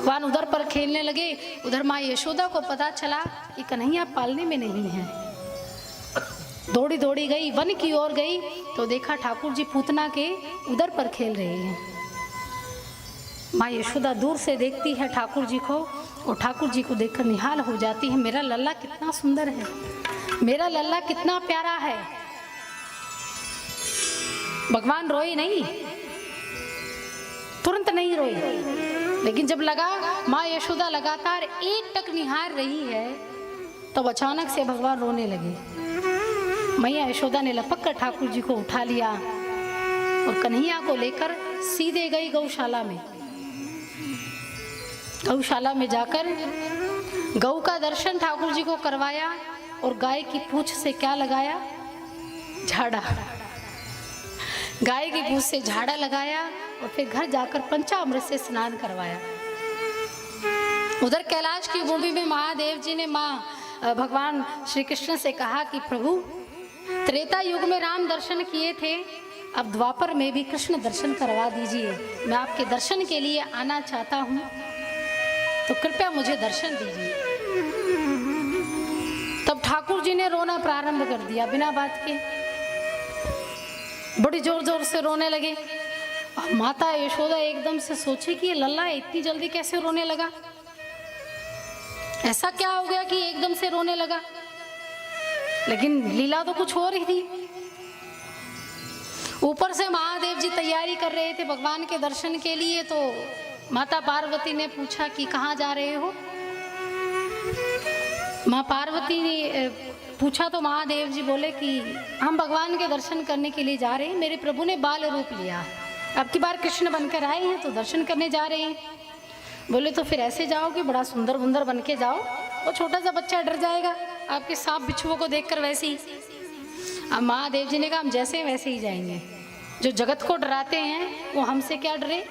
भगवान उधर पर खेलने लगे। उधर माँ यशोदा को पता चला कि कन्हैया पालने में नहीं है। दौड़ी दौड़ी गई, वन की ओर गई तो देखा ठाकुर जी पूतना के उधर पर खेल रहे हैं। माँ यशोदा दूर से देखती है ठाकुर जी को और ठाकुर जी को देखकर निहाल हो जाती है। मेरा लल्ला कितना सुंदर है, मेरा लल्ला कितना प्यारा है। भगवान रोए नहीं, तुरंत नहीं रोए, लेकिन जब लगा माँ यशोदा लगातार एक टक निहार रही है तब अचानक से भगवान रोने लगे। मैया यशोदा ने लपक कर ठाकुर जी को उठा लिया और कन्हैया को लेकर सीधे गई गौशाला में। गौशाला में जाकर गौ का दर्शन ठाकुर जी को करवाया और गाय की पूंछ से क्या लगाया? झाड़ा। गाय की पूंछ से झाड़ा लगाया और फिर घर जाकर पंचामृत से स्नान करवाया। उधर कैलाश की भूमि में महादेव जी ने भगवान श्री कृष्ण से कहा कि प्रभु, त्रेता युग में राम दर्शन किए थे, अब द्वापर में भी कृष्ण दर्शन करवा दीजिए। मैं आपके दर्शन के लिए आना चाहता हूँ, तो कृपया मुझे दर्शन दीजिए। तब ठाकुर जी ने रोना प्रारंभ कर दिया बिना बात के, बड़ी जोर जोर से रोने लगे। और माता यशोदा एकदम से सोचे कि ये लल्ला इतनी जल्दी कैसे रोने लगा, ऐसा क्या हो गया कि एकदम से रोने लगा। लेकिन लीला तो कुछ हो रही थी। ऊपर से महादेव जी तैयारी कर रहे थे भगवान के दर्शन के लिए, तो माता पार्वती ने पूछा कि कहाँ जा रहे हो। माँ पार्वती ने पूछा तो महादेव जी बोले कि हम भगवान के दर्शन करने के लिए जा रहे हैं, मेरे प्रभु ने बाल रूप लिया, अब की बार कृष्ण बनकर आए हैं तो दर्शन करने जा रहे हैं। बोले तो फिर ऐसे जाओ कि बड़ा सुंदर बुंदर बन के जाओ, वो छोटा सा बच्चा डर जाएगा आपके सांप बिच्छुओं को देखकर वैसे ही। अब महादेव जी ने कहा हम जैसे वैसे ही जाएंगे, जो जगत को डराते हैं वो हमसे क्या डरे।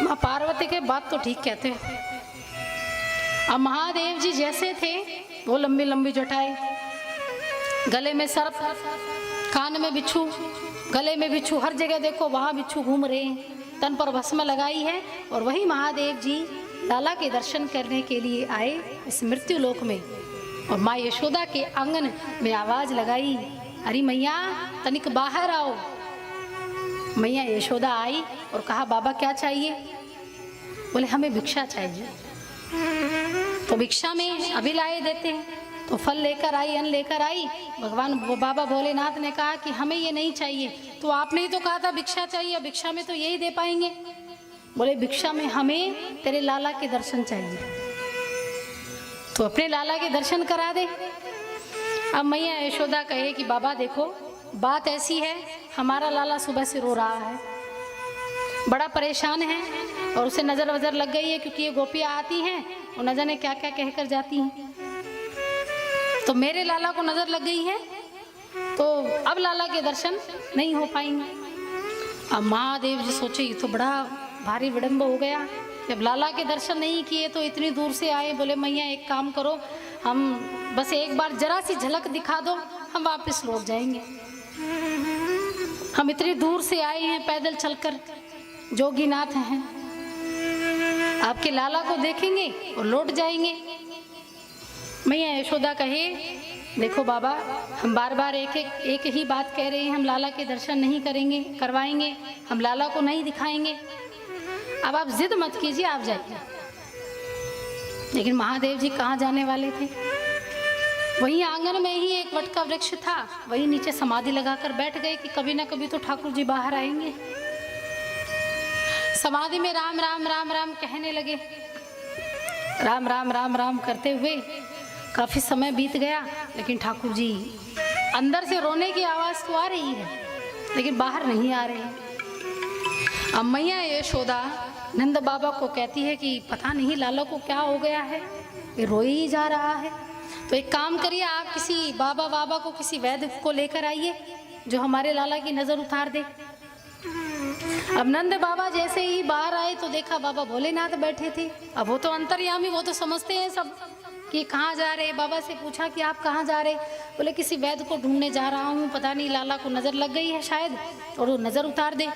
माँ पार्वती के बात तो ठीक कहते हैं। अब महादेव जी जैसे थे वो लंबी लंबी जटाएं, गले में सर्प, कान में बिच्छू, गले में बिच्छू, हर जगह देखो वहां बिच्छू घूम रहे हैं, तन पर भस्म लगाई है। और वही महादेव जी लाला के दर्शन करने के लिए आए इस मृत्यु लोक में। और माँ यशोदा के आंगन में आवाज लगाई, अरे मैया तनिक बाहर आओ। मैया यशोदा आई और कहा बाबा क्या चाहिए। बोले हमें भिक्षा चाहिए। तो भिक्षा में अभी लाए देते हैं। तो फल लेकर आई, अन्न लेकर आई। भगवान बाबा भोलेनाथ ने कहा कि हमें ये नहीं चाहिए, तो आपने ही तो कहा था भिक्षा चाहिए, भिक्षा में तो यही दे पाएंगे। बोले भिक्षा में हमें तेरे लाला के दर्शन चाहिए, तो अपने लाला के दर्शन करा दे। अब मैया यशोदा कहे कि बाबा देखो बात ऐसी है, हमारा लाला सुबह से रो रहा है, बड़ा परेशान है और उसे नजर वजर लग गई है, क्योंकि ये गोपियां आती हैं और न जाने क्या क्या कहकर जाती हैं। तो मेरे लाला को नजर लग गई है, तो अब लाला के दर्शन नहीं हो पाएंगे। अब महादेव जी सोचे ये तो बड़ा भारी विडंब हो गया, जब लाला के दर्शन नहीं किए तो इतनी दूर से आए। बोले मैया एक काम करो, हम बस एक बार जरा सी झलक दिखा दो, हम वापस लौट जाएंगे। हम इतनी दूर से आए हैं पैदल चलकर, जोगीनाथ हैं, आपके लाला को देखेंगे और लौट जाएंगे। मैया यशोदा कहे देखो बाबा, हम बार बार एक ही बात कह रहे हैं, हम लाला के दर्शन नहीं करेंगे, करवाएंगे, हम लाला को नहीं दिखाएंगे। अब आप जिद मत कीजिए, आप जाइए। लेकिन महादेव जी कहाँ जाने वाले थे, वहीं आंगन में ही एक वट का वृक्ष था, वहीं नीचे समाधि लगाकर बैठ गए कि कभी ना कभी तो ठाकुर जी बाहर आएंगे। समाधि में राम राम राम राम कहने लगे। राम राम राम राम करते हुए काफी समय बीत गया, लेकिन ठाकुर जी अंदर से रोने की आवाज तो आ रही है, लेकिन बाहर नहीं आ रहे हैं। अब मैया यशोदा नंद बाबा को कहती है कि पता नहीं लाला को क्या हो गया है, ये रोए ही जा रहा है। तो एक काम करिए, आप किसी बाबा को, किसी वैद्य को लेकर आइए जो हमारे लाला की नजर उतार दे। अब नंद बाबा जैसे ही बाहर आए तो देखा बाबा भोलेनाथ बैठे थे। अब वो तो अंतर्यामी, वो तो समझते हैं सब कि कहाँ जा रहे। बाबा से पूछा कि आप कहाँ जा रहे। बोले किसी वैद्य को ढूंढने जा रहा हूँ, पता नहीं लाला को नजर लग गई है शायद, और वो नजर उतार दे।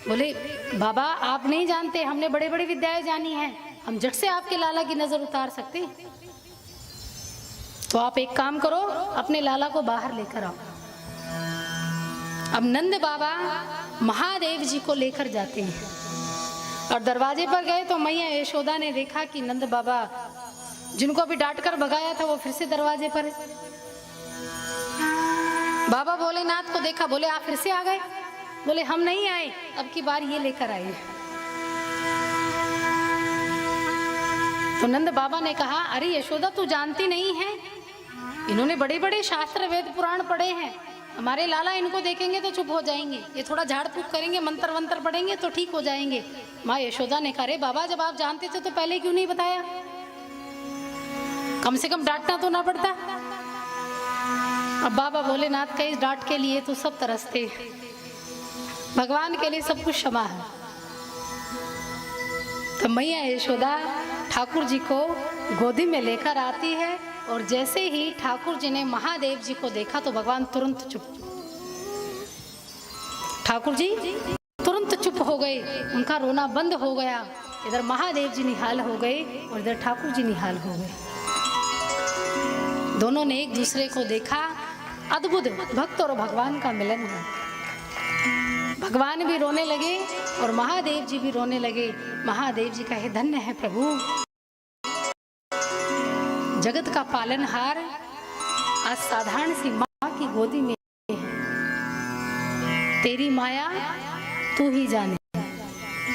बोले बाबा आप नहीं जानते, हमने बड़े बड़े विद्याएं जानी हैं, हम झट से आपके लाला की नजर उतार सकते। तो आप एक काम करो, अपने लाला को बाहर लेकर आओ। अब नंद बाबा महादेव जी को लेकर जाते हैं और दरवाजे पर गए तो मैया यशोदा ने देखा कि नंद बाबा जिनको अभी डांट कर भगाया था वो फिर से दरवाजे पर है। बाबा भोलेनाथ को देखा, बोले आप फिर से आ गए? बोले हम नहीं आए, अब की बार ये लेकर आए। तो नंद बाबा ने कहा अरे यशोदा तू जानती नहीं है, इन्होंने बड़े बड़े शास्त्र वेद पुराण पढ़े हैं, हमारे लाला इनको देखेंगे तो चुप हो जाएंगे, ये थोड़ा झाड़ फूक करेंगे, मंत्र वंत्र पढ़ेंगे तो ठीक हो जाएंगे। माँ यशोदा ने कहा अरे बाबा जब आप जानते थे तो पहले क्यों नहीं बताया, कम से कम डांटना तो ना पड़ता। अब बाबा भोलेनाथ का इस डांट के लिए तो सब तरसते, भगवान के लिए सब कुछ क्षमा है। तो मैया यशोदा ठाकुर जी को गोदी में लेकर आती है और जैसे ही ठाकुर जी ने महादेव जी को देखा तो भगवान तुरंत चुप, ठाकुर जी तुरंत चुप हो गए, उनका रोना बंद हो गया। इधर महादेव जी निहाल हो गए और इधर ठाकुर जी निहाल हो गए। दोनों ने एक दूसरे को देखा, अद्भुत भक्त और भगवान का मिलन है। भगवान भी रोने लगे और महादेव जी भी रोने लगे। महादेव जी कहे धन्य है प्रभु, जगत का पालनहार आज साधारण सी माँ की गोदी में है, तेरी माया तू ही जाने।